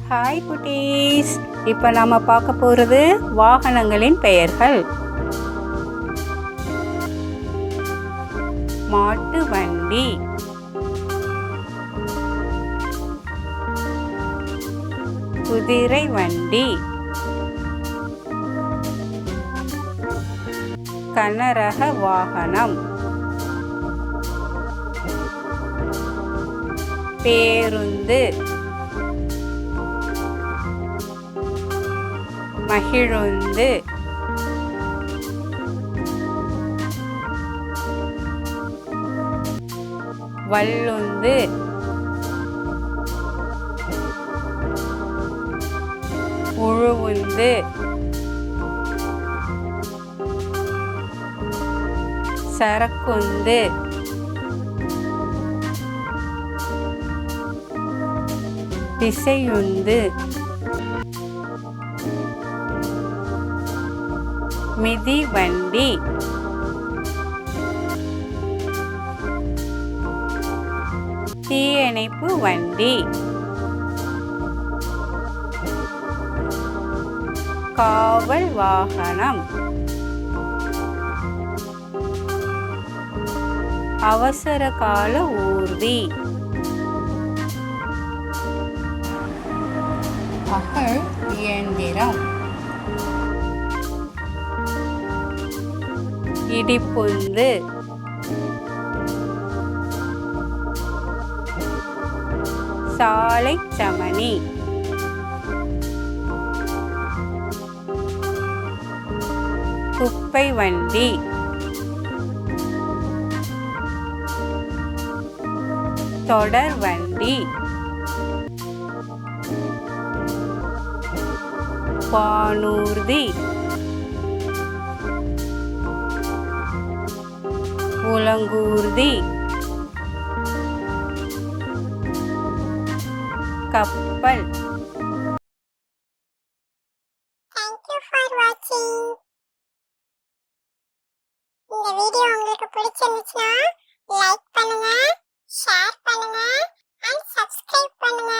Hi குட்டீஸ், இப்போ நாம பார்க்க போகிறது வாகனங்களின் பெயர்கள். மாட்டு வண்டி, குதிரை வண்டி, கனரக வாகனம், பேருந்து, மகிழுந்து, வள்ளுந்து, உழுவுந்து, சரக்குந்து, திசையுந்து, மிதிவண்டி, தீயணைப்பு வண்டி, காவல் வாகனம், அவசர கால ஊர்தி, அகழ் இயந்திரம், இடிப்புந்து, சாலை சமனி, குப்பை வண்டி, தொடர் வண்டி, வானூர்தி, உலங்கூர்தி, கப்பல். Thank you for watching. இந்த வீடியோ உங்களுக்கு பிடிச்சிருந்துச்சுன்னா லைக் பண்ணுங்க, ஷேர் பண்ணுங்க and subscribe பண்ணுங்க.